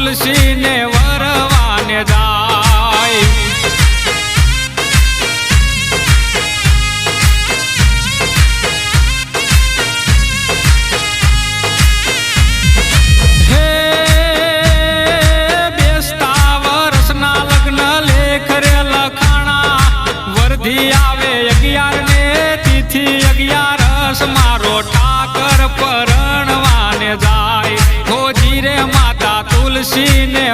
તુલસી ને વરવાને જાય હે બેસતા વર્ષના લગ્ન લેખ રે લખાણા વરધી આવે 11 ને તિથિ 11 મારો ઠાકર પરણવાને જાય હોજી રે માતા તુલસી ને